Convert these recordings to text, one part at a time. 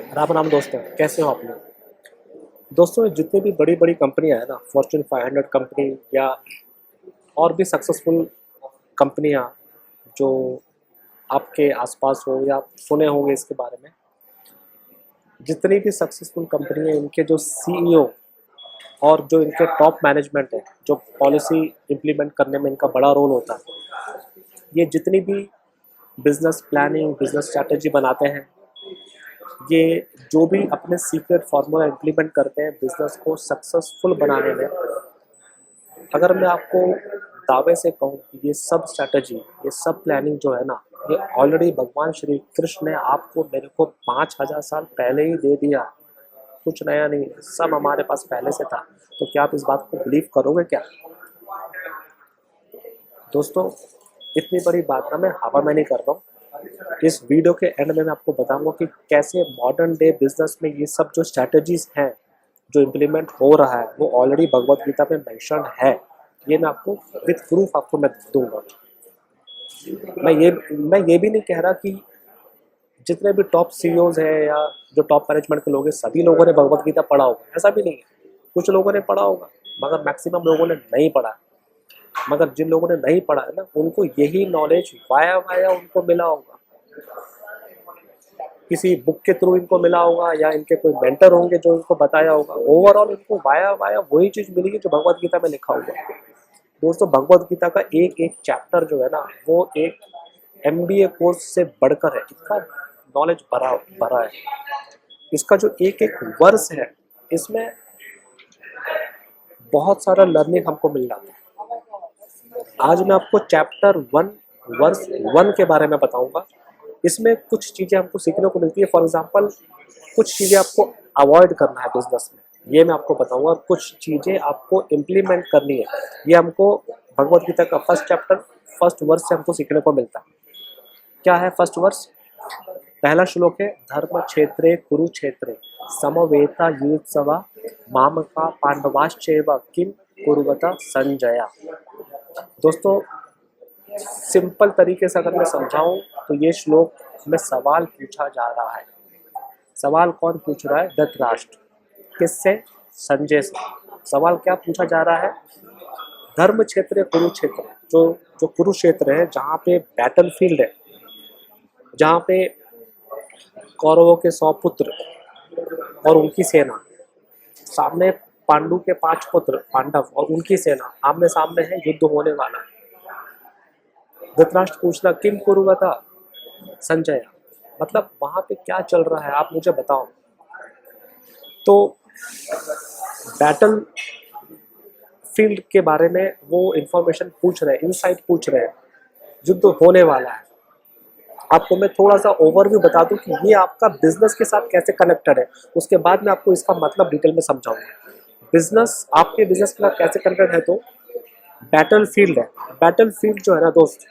राम राम दोस्तों, कैसे हो आप लोग। दोस्तों, जितनी भी बड़ी बड़ी कंपनियां हैं ना, फॉर्च्यून 500 कंपनी या और भी सक्सेसफुल कंपनियां जो आपके आसपास हो या आप सुने होंगे इसके बारे में। जितनी भी सक्सेसफुल कंपनी है, इनके जो सीईओ और जो इनके टॉप मैनेजमेंट है, जो पॉलिसी इम्प्लीमेंट करने में इनका बड़ा रोल होता है, ये जितनी भी बिजनेस प्लानिंग, बिजनेस स्ट्रैटेजी बनाते हैं, ये जो भी अपने सीक्रेट फार्मूला इम्प्लीमेंट करते हैं बिजनेस को सक्सेसफुल बनाने में, अगर मैं आपको दावे से कहूँ कि ये सब स्ट्रैटेजी, ये सब प्लानिंग जो है ना, ये ऑलरेडी भगवान श्री कृष्ण ने आपको मेरे को 5000 साल पहले ही दे दिया। कुछ नया नहीं है, सब हमारे पास पहले से था। तो क्या आप इस बात को बिलीव करोगे क्या दोस्तों? इतनी बड़ी बात ना मैं हवा में नहीं कर रहा हूँ। इस वीडियो के एंड में मैं आपको बताऊंगा कि कैसे मॉडर्न डे बिजनेस में ये सब जो स्ट्रैटेजीज हैं, जो इम्प्लीमेंट हो रहा है, वो ऑलरेडी भगवत गीता में मेंशन है। ये मैं आपको विद प्रूफ आपको मैं दूंगा। मैं ये भी नहीं कह रहा कि जितने भी टॉप सीईओज हैं या जो टॉप मैनेजमेंट के लोग हैं, सभी लोगों ने भगवत गीता पढ़ा होगा, ऐसा भी नहीं है। कुछ लोगों ने पढ़ा होगा, मगर मैक्सिमम लोगों ने नहीं पढ़ा। मगर जिन लोगों ने नहीं पढ़ा है ना, उनको यही नॉलेज वाया वाया उनको मिला होगा, किसी बुक के थ्रू इनको मिला होगा, या इनके कोई मेंटर होंगे जो इनको बताया होगा। ओवरऑल इनको वाया वाया वही चीज़ मिलेगी जो भगवत गीता में लिखा हुआ है। दोस्तों, भगवत गीता का एक एक चैप्टर जो है ना, वो एक एमबीए कोर्स से बढ़कर है। इसका नॉलेज भरा भरा है। इसका जो एक एक वर्स है, इसमें बहुत सारा लर्निंग हमको मिल जाता है। आज मैं आपको चैप्टर 1 वर्स 1 के बारे में बताऊंगा। इसमें कुछ चीज़ें हमको सीखने को मिलती है। फॉर एग्जांपल, कुछ चीज़ें आपको अवॉइड करना है बिजनेस में, ये मैं आपको बताऊंगा। और कुछ चीज़ें आपको इम्प्लीमेंट करनी है, ये हमको भगवत गीता का फर्स्ट चैप्टर फर्स्ट वर्स से हमको सीखने को मिलता है। क्या है फर्स्ट वर्स? पहला श्लोक है, धर्म क्षेत्रे कुरुक्षेत्रे समवेता युत्सवा मामका पांडवाश्चैव किम कुरुवता संजया। दोस्तों, सिंपल तरीके से अगर मैं समझाऊं तो ये श्लोक में सवाल पूछा जा रहा है। सवाल कौन पूछ रहा है? धृतराष्ट्र। किससे? संजय से। सवाल क्या पूछा जा रहा है? धर्म क्षेत्र कुरुक्षेत्र, जो जो कुरुक्षेत्र है, जहाँ पे बैटल फील्ड है, जहाँ पे कौरवों के 100 पुत्र और उनकी सेना, सामने पांडु के 5 पुत्र पांडव और उनकी सेना आमने सामने है, युद्ध होने वाला है। धृतराष्ट्र पूछना, किम कुरुवता संजय, मतलब वहां पे क्या चल रहा है, आप मुझे बताओ। तो बैटल फील्ड के बारे में वो इंफॉर्मेशन पूछ रहे हैं, इनसाइट पूछ रहे हैं। युद्ध होने वाला है। आपको मैं थोड़ा सा ओवरव्यू बता दूं कि ये आपका बिजनेस के साथ कैसे कनेक्टेड है, उसके बाद मैं आपको इसका मतलब डिटेल में समझाऊंगा। बिजनेस आपके बिजनेस के साथ कैसे कनेक्टेड है, तो बैटल फील्ड है। बैटल फील्ड जो है ना दोस्त,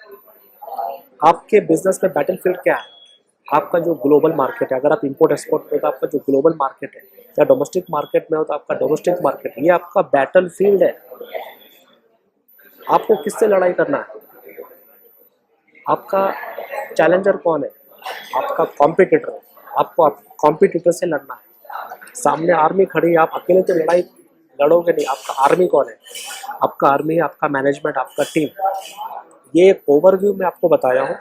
आपके बिजनेस में बैटल फील्ड क्या है? आपका जो ग्लोबल मार्केट है, अगर आप इंपोर्ट एक्सपोर्ट में हो तो आपका जो ग्लोबल मार्केट है, या डोमेस्टिक मार्केट में हो तो आपका डोमेस्टिक मार्केट, ये आपका बैटल फील्ड है। आपको किससे लड़ाई करना है? आपका चैलेंजर कौन है? आपका कॉम्पिटिटर है। आपको कॉम्पिटिटर से लड़ना है। सामने आर्मी खड़ी है, आप अकेले तो लड़ाई लड़ोगे नहीं। आपका आर्मी कौन है? आपका आर्मी है आपका मैनेजमेंट, आपका टीम। ये एक ओवरव्यू में आपको बताया हूँ।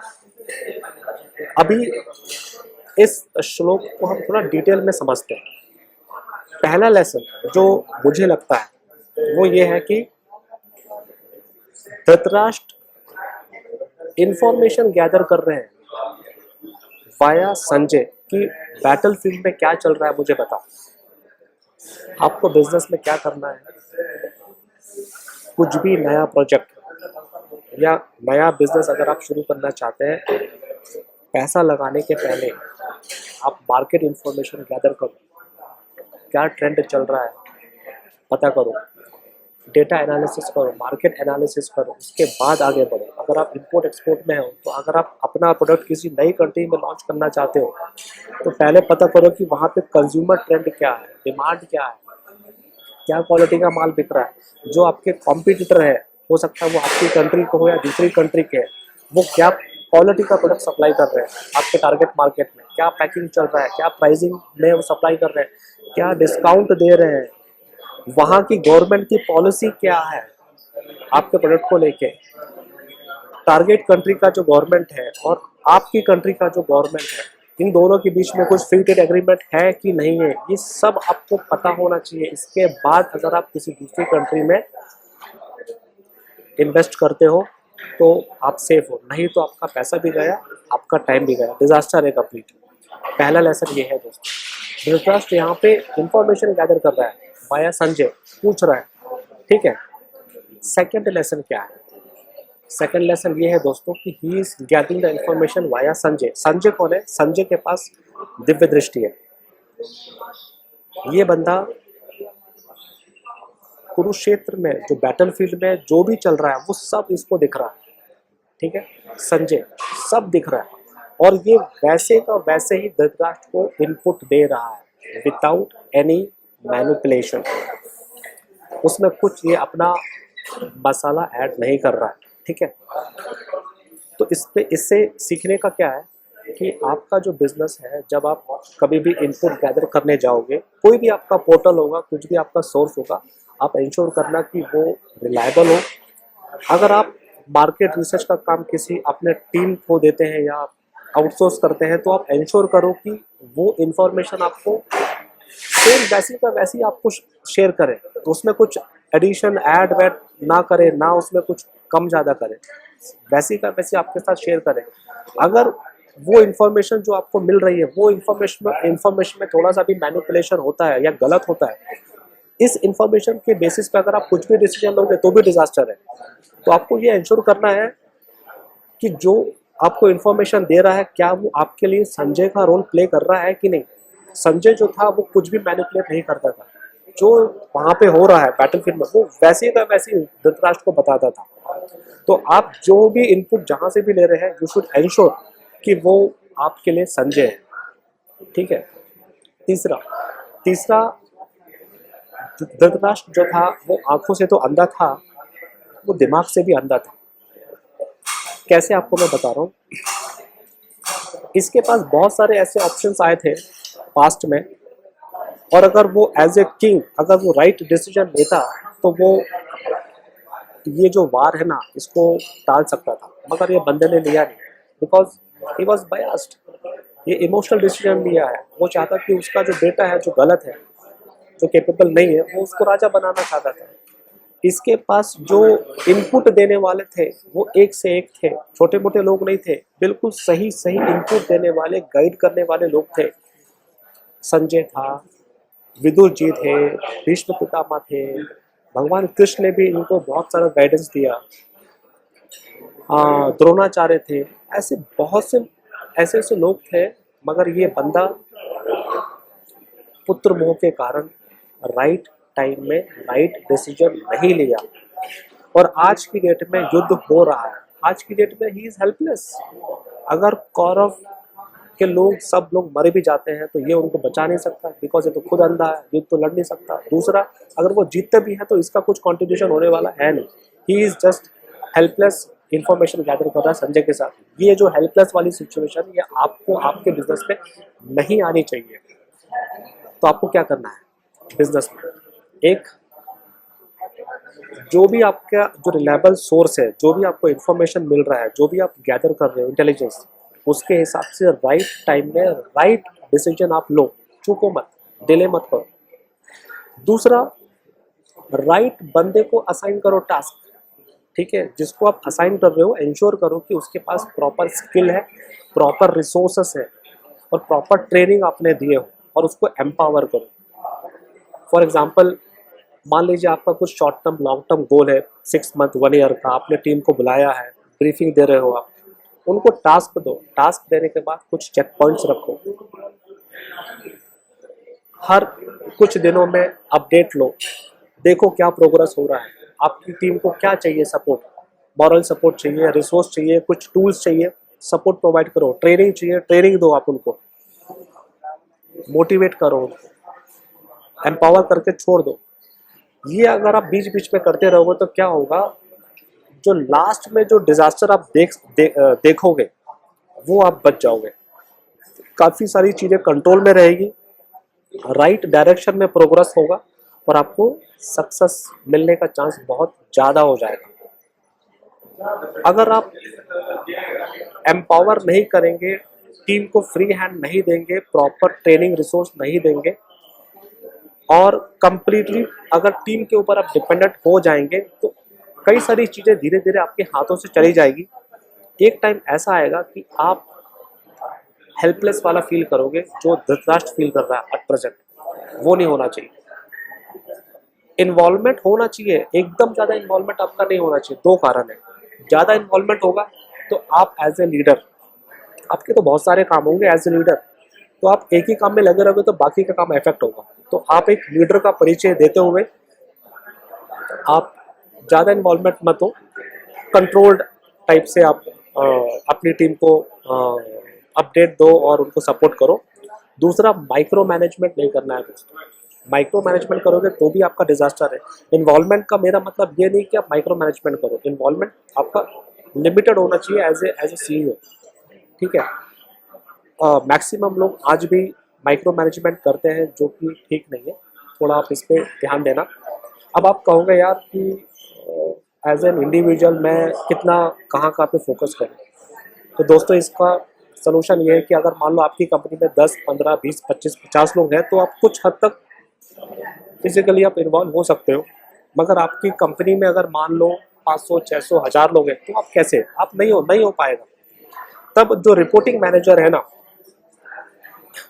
अभी इस श्लोक को हम थोड़ा डिटेल में समझते हैं। पहला लेसन जो मुझे लगता है वो ये है कि धृतराष्ट्र इंफॉर्मेशन गैदर कर रहे हैं वाया संजय कि बैटल फील्ड में क्या चल रहा है, मुझे बताओ। आपको बिजनेस में क्या करना है? कुछ भी नया प्रोजेक्ट या नया बिजनेस अगर आप शुरू करना चाहते हैं, पैसा लगाने के पहले आप मार्केट इंफॉर्मेशन गैदर करो। क्या ट्रेंड चल रहा है पता करो, डेटा एनालिसिस करो, मार्केट एनालिसिस करो, उसके बाद आगे बढ़ो। अगर आप इंपोर्ट एक्सपोर्ट में हो, तो अगर आप अपना प्रोडक्ट किसी नई कंट्री में लॉन्च करना चाहते हो, तो पहले पता करो कि वहाँ पे कंज्यूमर ट्रेंड क्या है, डिमांड क्या है, क्या क्वालिटी का माल बिक रहा है। जो आपके कॉम्पिटिटर है, हो सकता है वो आपकी कंट्री को हो या दूसरी कंट्री के है, वो क्या क्वालिटी का प्रोडक्ट सप्लाई कर रहे हैं आपके टारगेट मार्केट में, क्या पैकिंग चल रहा है, क्या प्राइसिंग में वो सप्लाई कर रहे हैं, क्या डिस्काउंट दे रहे हैं, वहाँ की गवर्नमेंट की पॉलिसी क्या है आपके प्रोडक्ट को लेके, टारगेट कंट्री का जो गवर्नमेंट है और आपकी कंट्री का जो गवर्नमेंट है, इन दोनों के बीच में कुछ फ्री ट्रेड एग्रीमेंट है कि नहीं है, ये सब आपको पता होना चाहिए। इसके बाद अगर आप किसी दूसरी कंट्री में इन्वेस्ट करते हो तो आप सेफ हो, नहीं तो आपका पैसा भी गया, आपका टाइम भी गया, डिजास्टर है कंप्लीट। पहला लेसन ये है दोस्तों। धृतराष्ट्र यहाँ पे इंफॉर्मेशन गैदर कर रहा है वाया संजय, पूछ रहा है, ठीक है। सेकंड लेसन क्या है? सेकंड लेसन ये है दोस्तों कि he is getting the information via Sanjay. Sanjay कौन है? संजय के पास दिव्य दृष्टि है। ये बंदा कुरुक्षेत्र में जो बैटलफील्ड में जो भी चल रहा है वो सब इसको दिख रहा है, ठीक है। संजय सब दिख रहा है और ये वैसे का वैसे ही धृतराष्ट्र को इनपुट दे रहा है विदाउट एनी मैनिपुलेशन। उसमें कुछ ये अपना मसाला ऐड नहीं कर रहा है, ठीक है। तो इससे सीखने का क्या है कि आपका जो बिजनेस है, जब आप कभी भी इनपुट गैदर करने जाओगे, कोई भी आपका पोर्टल होगा, कुछ भी आपका सोर्स होगा, आप इंश्योर करना कि वो रिलायबल हो। अगर आप मार्केट रिसर्च का काम किसी अपने टीम को देते हैं या आउटसोर्स करते हैं, तो आप इंश्योर करो कि वो इंफॉर्मेशन आपको सेम वैसी का वैसी आपको शेयर करें, तो उसमें कुछ एडिशन ऐड वैड ना करे, ना उसमें कुछ कम ज़्यादा करे, वैसी का वैसी आपके साथ शेयर करें। अगर वो इन्फॉर्मेशन जो आपको मिल रही है वो इन्फॉर्मेशन में थोड़ा सा भी मैनिपुलेशन होता है या गलत होता है, इस इन्फॉर्मेशन के बेसिस पे अगर आप कुछ भी डिसीजन लोगे तो भी डिजास्टर है। तो आपको ये इंश्योर करना है कि जो आपको इन्फॉर्मेशन दे रहा है, क्या वो आपके लिए संजय का रोल प्ले कर रहा है कि नहीं। संजय जो था वो कुछ भी मैनिपुलेट नहीं करता था, जो वहाँ पे हो रहा है बैटलफील्ड में वो वैसे का वैसे धृतराष्ट्र को बताता था। तो आप जो भी इनपुट जहाँ से भी ले रहे हैं, यू शुड एंश्योर कि वो आपके लिए संजय है, ठीक है। तीसरा धृतराष्ट्र जो था वो आंखों से तो अंधा था, वो दिमाग से भी अंधा था। कैसे आपको मैं बता रहा हूँ। इसके पास बहुत सारे ऐसे ऑप्शंस आए थे पास्ट में, और अगर वो एज ए किंग अगर वो राइट डिसीजन लेता तो वो ये जो वार है ना इसको टाल सकता था, मगर ये बंदे ने लिया नहीं, बिकॉज ही वॉज बायस्ड। ये इमोशनल डिसीजन लिया है। वो चाहता कि उसका जो बेटा है, जो गलत है, जो कैपेबल नहीं है, वो उसको राजा बनाना चाहता था। इसके पास जो इनपुट देने वाले थे वो एक से एक थे, छोटे मोटे लोग नहीं थे, बिल्कुल सही सही इनपुट देने वाले, गाइड करने वाले लोग थे। संजय था, विदुर जी थे, भीष्म पितामह थे, भगवान कृष्ण ने भी इनको बहुत सारा गाइडेंस दिया, द्रोणाचार्य थे, ऐसे बहुत से ऐसे लोग थे। मगर ये बंदा पुत्र मोह के कारण राइट टाइम में राइट डिसीजन नहीं लिया, और आज की डेट में युद्ध हो रहा है। आज की डेट में ही इज हेल्पलेस। अगर कौरव के लोग सब लोग मरे भी जाते हैं तो ये उनको बचा नहीं सकता, बिकॉज ये तो खुद अंधा है, युद्ध तो लड़ नहीं सकता। दूसरा, अगर वो जीतते भी हैं तो इसका कुछ कंट्रीब्यूशन होने वाला है नहीं। He is just helpless, information gather कर रहा है संजय के साथ। ये जो हेल्पलेस वाली सिचुएशन ये आपको आपके बिजनेस में नहीं आनी चाहिए। तो आपको क्या करना है बिजनेस में? एक, जो भी आपका जो रिलायबल सोर्स है, जो भी आपको इन्फॉर्मेशन मिल रहा है, जो भी आप गैदर कर रहे हो इंटेलिजेंस, उसके हिसाब से राइट टाइम में राइट डिसीजन आप लो, चूको मत, डिले मत करो। दूसरा, राइट बंदे को असाइन करो टास्क, ठीक है। जिसको आप असाइन कर रहे हो इंश्योर करो कि उसके पास प्रॉपर स्किल है, प्रॉपर रिसोर्सेस है और प्रॉपर ट्रेनिंग आपने दिए हो, और उसको एम्पावर करो। फॉर एग्जाम्पल, मान लीजिए आपका कुछ short term long term goal है, 6 मंथ 1 ईयर का, आपने टीम को बुलाया है, ब्रीफिंग दे रहे हो, आप उनको टास्क दो। टास्क देने के बाद कुछ चेक पॉइंट्स रखो, हर कुछ दिनों में अपडेट लो, देखो क्या प्रोग्रेस हो रहा है, आपकी टीम को क्या चाहिए सपोर्ट, मॉरल सपोर्ट चाहिए, रिसोर्स चाहिए, कुछ टूल्स चाहिए, सपोर्ट प्रोवाइड करो, ट्रेनिंग चाहिए, ट्रेनिंग दो, आप उनको मोटिवेट करो, एम्पावर करके छोड़ दो। ये अगर आप बीच बीच में करते रहोगे तो क्या होगा, जो लास्ट में जो डिजास्टर आप देखोगे वो आप बच जाओगे। काफ़ी सारी चीज़ें कंट्रोल में रहेगी, राइट डायरेक्शन में प्रोग्रेस होगा और आपको सक्सेस मिलने का चांस बहुत ज़्यादा हो जाएगा। अगर आप एम्पावर नहीं करेंगे, टीम को फ्री हैंड नहीं देंगे, प्रॉपर ट्रेनिंग रिसोर्स नहीं देंगे और कंप्लीटली अगर टीम के ऊपर आप डिपेंडेंट हो जाएंगे तो कई सारी चीज़ें धीरे धीरे आपके हाथों से चली जाएगी। एक टाइम ऐसा आएगा कि आप हेल्पलेस वाला फील करोगे, जो धृतराष्ट्र फील कर रहा है एट प्रेजेंट। वो नहीं होना चाहिए। इन्वॉल्वमेंट होना चाहिए, एकदम ज़्यादा इन्वॉल्वमेंट आपका नहीं होना चाहिए। दो कारण है, ज़्यादा इन्वॉल्वमेंट होगा तो आप एज ए लीडर, आपके तो बहुत सारे काम होंगे एज ए लीडर, तो आप एक ही काम में लगे रहोगे तो बाकी का काम इफेक्ट होगा। तो आप एक लीडर का परिचय देते हुए आप ज़्यादा इन्वॉल्वमेंट मत हो, कंट्रोल्ड टाइप से आप अपनी टीम को अपडेट दो और उनको सपोर्ट करो। दूसरा, माइक्रो मैनेजमेंट नहीं करना है दोस्तों। माइक्रो मैनेजमेंट करोगे तो भी आपका डिजास्टर है। इन्वॉल्वमेंट का मेरा मतलब ये नहीं कि आप माइक्रो मैनेजमेंट करो, इन्वॉल्वमेंट आपका लिमिटेड होना चाहिए एज ए सीईओ, ठीक है। मैक्सिमम लोग आज भी माइक्रो मैनेजमेंट करते हैं, जो कि ठीक नहीं है। थोड़ा आप इस पर ध्यान देना। अब आप कहोगे यार कि एज एन इंडिविजुअल मैं कितना कहाँ पे फोकस करूँ, तो दोस्तों इसका सोल्यूशन ये है कि अगर मान लो आपकी कंपनी में 10, 15, 20, 25, 50 लोग हैं तो आप कुछ हद तक फिजिकली आप इन्वॉल्व हो सकते हो। मगर आपकी कंपनी में अगर मान लो 500, 600, 1000 लोग हैं तो आप कैसे, आप नहीं हो पाएगा। तब जो रिपोर्टिंग मैनेजर है ना,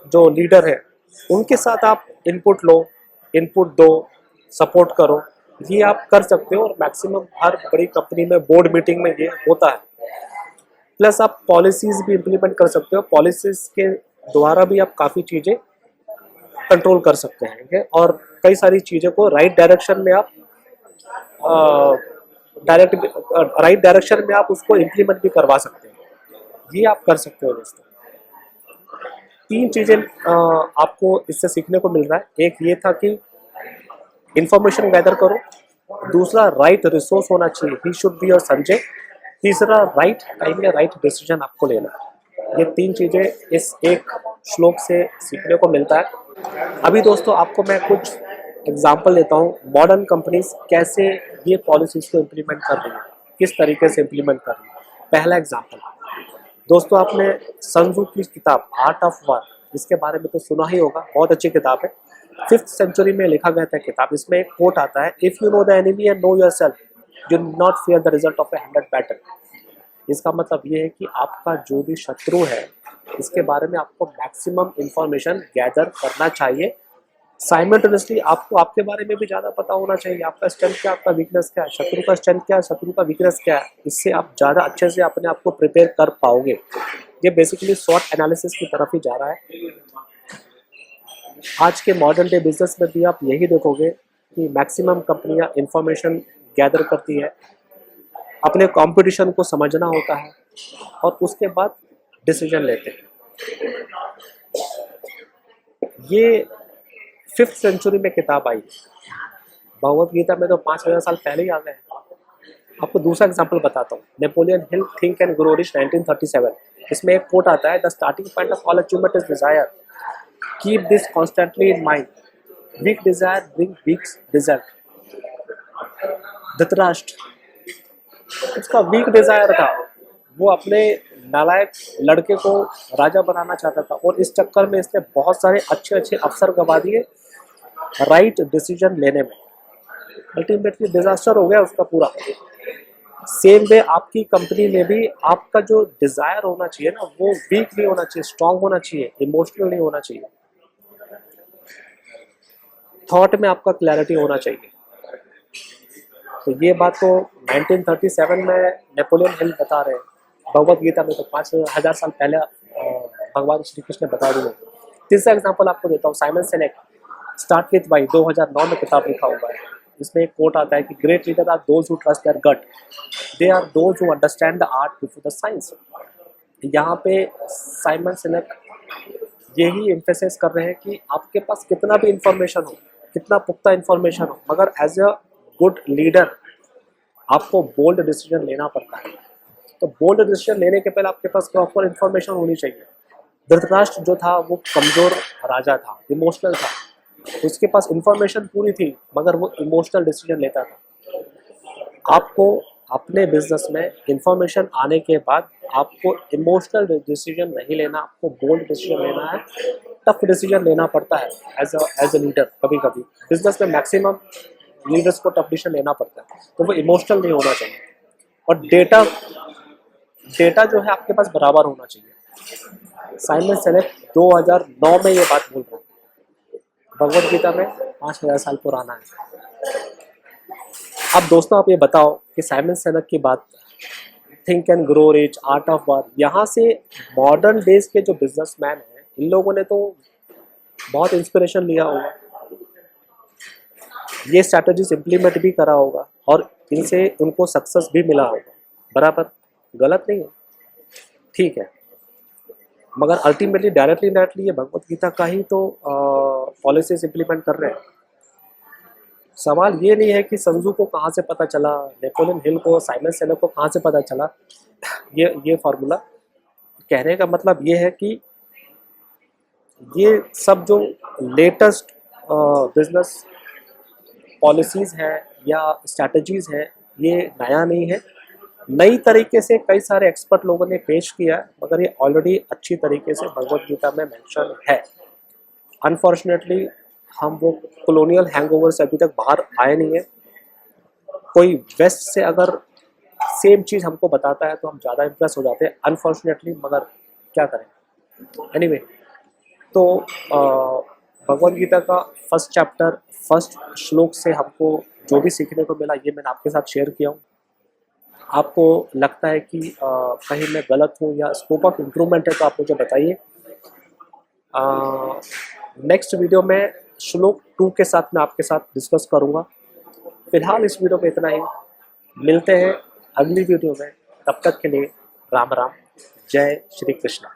जो लीडर है, उनके साथ आप इनपुट लो, इनपुट दो, सपोर्ट करो, ये आप कर सकते हो। और मैक्सिमम हर बड़ी कंपनी में बोर्ड मीटिंग में ये होता है। प्लस आप पॉलिसीज भी इम्प्लीमेंट कर सकते हो, पॉलिसीज के द्वारा भी आप काफ़ी चीज़ें कंट्रोल कर सकते हैं और कई सारी चीज़ों को राइट डायरेक्शन में आप राइट डायरेक्शन में आप उसको इम्प्लीमेंट भी करवा सकते हैं। ये आप कर सकते हो दोस्तों। तीन चीज़ें आपको इससे सीखने को मिल रहा है। एक ये था कि इंफॉर्मेशन गैदर करो, दूसरा राइट रिसोर्स होना चाहिए, he should be your Sanjay, तीसरा राइट टाइम में राइट डिसीजन आपको लेना है। ये तीन चीज़ें इस एक श्लोक से सीखने को मिलता है। अभी दोस्तों आपको मैं कुछ एग्जाम्पल देता हूँ, मॉडर्न कंपनीज कैसे ये पॉलिसीज को इम्प्लीमेंट कर रही है, किस तरीके से इम्प्लीमेंट कर रही है। पहला एग्जाम्पल दोस्तों, आपने सन त्जू की किताब आर्ट ऑफ वार, इसके बारे में तो सुना ही होगा, बहुत अच्छी किताब है। 5th सेंचुरी में लिखा गया था किताब। इसमें एक कोट आता है, if you know the enemy and no yourself you not fear the result of A 100 battle. इसका मतलब ये है कि आपका जो भी शत्रु है, इसके बारे में आपको मैक्सिमम इंफॉर्मेशन गैदर करना चाहिए। साइमल्टेनियसली आपको आपके बारे में भी ज़्यादा पता होना चाहिए, आपका स्ट्रेंथ क्या, आपका वीकनेस क्या है, शत्रु का स्ट्रेंथ क्या है, शत्रु का वीकनेस क्या है। इससे आप ज़्यादा अच्छे से अपने आप को प्रिपेयर कर पाओगे। ये बेसिकली शॉर्ट एनालिसिस की तरफ ही जा रहा है। आज के मॉडर्न डे बिजनेस में भी आप यही देखोगे कि मैक्सिमम कंपनियां इंफॉर्मेशन गैदर करती है, अपने कंपटीशन को समझना होता है और उसके बाद डिसीजन लेते हैं। ये 5th सेंचुरी में किताब आई, भगवत गीता में तो 5000 साल पहले ही आ गए। आपको दूसरा एग्जांपल बताता हूँ, Napoleon Hill think and grow rich 1937। इसमें एक कोट आता है, the starting point of all achievement is desire, keep this constantly in mind, weak desire bring weak result. Dhritarashtra, उसका वीक डिजायर था, वो अपने नालायक लड़के को राजा बनाना चाहता था और इस चक्कर में इसने बहुत सारे अच्छे अच्छे अफसर गवा दिए राइट डिसीजन लेने में। अल्टीमेटली डिजास्टर हो गया उसका पूरा। सेम वे आपकी कंपनी में भी आपका जो डिजायर होना चाहिए ना, वो वीक नहीं होना चाहिए, स्ट्रांग होना चाहिए, इमोशनल नहीं होना चाहिए। थॉट में आपका क्लैरिटी होना चाहिए। तो ये बात तो 1937 में नेपोलियन हिल बता रहे हैं, भगवत गीता में तो 5000 साल पहले भगवान श्री कृष्ण ने बता दिए। तीसरा एग्जांपल आपको देता हूँ, साइमन सिनेक स्टार्ट विथ वाई, 2009 में किताब लिखा हुआ है। इसमें एक कोट आता है कि great leader are those who trust their gut, they are those who understand the art before the science. यहाँ पे साइमन सिनेक यही एम्फेसाइज कर रहे हैं कि आपके पास कितना भी इंफॉर्मेशन हो, कितना पुख्ता इंफॉर्मेशन हो, मगर एज अ गुड लीडर आपको बोल्ड डिसीजन लेना पड़ता है। तो बोल्ड डिसीजन लेने के पहले आपके पास प्रॉपर इन्फॉर्मेशन होनी चाहिए। धृतराष्ट्र जो था वो कमज़ोर राजा था, इमोशनल था, उसके पास इन्फॉर्मेशन पूरी थी मगर वो इमोशनल डिसीजन लेता था। आपको अपने बिजनेस में इंफॉर्मेशन आने के बाद आपको इमोशनल डिसीजन नहीं लेना, आपको बोल्ड डिसीजन लेना है, टफ डिसीजन लेना पड़ता है एज अ लीडर। कभी कभी बिजनेस में मैक्सिमम लीडर्स को टफ डिसीजन लेना पड़ता है, तो वो इमोशनल नहीं होना चाहिए। और डेटा डेटा जो है आपके पास बराबर होना चाहिए। साइमन सिनेक 2009 में ये बात बोल रहा है, भगवत गीता में 5000 साल पुराना है। अब दोस्तों आप ये बताओ कि साइमन सिनेक की बात, think and grow rich, art of war, यहाँ से मॉडर्न डेज के जो बिजनेसमैन हैं इन लोगों ने तो बहुत इंस्पिरेशन लिया होगा, ये स्ट्रैटेजीज इम्प्लीमेंट भी करा होगा और इनसे उनको सक्सेस भी मिला होगा, बराबर, गलत नहीं है, ठीक है। मगर अल्टीमेटली डायरेक्टली इनडायरेक्टली ये भगवत गीता का ही तो पॉलिसीज इम्प्लीमेंट कर रहे हैं। सवाल ये नहीं है कि संजू को कहाँ से पता चला, नेपोलियन हिल को, साइमन सिनेक को कहाँ से पता चला, ये फार्मूला। कहने का मतलब ये है कि ये सब जो लेटेस्ट बिजनेस पॉलिसीज़ हैं या स्ट्रैटेजीज़ हैं ये नया नहीं है, नई तरीके से कई सारे एक्सपर्ट लोगों ने पेश किया है, मगर ये ऑलरेडी अच्छी तरीके से भगवत गीता में मेंशन है। अनफॉर्चुनेटली हम वो कॉलोनियल हैंगओवर से अभी तक बाहर आए नहीं है। कोई वेस्ट से अगर सेम चीज़ हमको बताता है तो हम ज़्यादा इम्प्रेस हो जाते हैं अनफॉर्चुनेटली, मगर क्या करें। एनीवे, तो भगवत गीता का फर्स्ट चैप्टर फर्स्ट श्लोक से हमको जो भी सीखने को मिला ये मैंने आपके साथ शेयर किया हूँ। आपको लगता है कि कहीं मैं गलत हूँ या स्कोप ऑफ इम्प्रूवमेंट है तो आप मुझे बताइए। नेक्स्ट वीडियो में श्लोक 2 के साथ मैं आपके साथ डिस्कस करूँगा। फिलहाल इस वीडियो में इतना ही, मिलते हैं अगली वीडियो में, तब तक के लिए राम राम, जय श्री कृष्ण।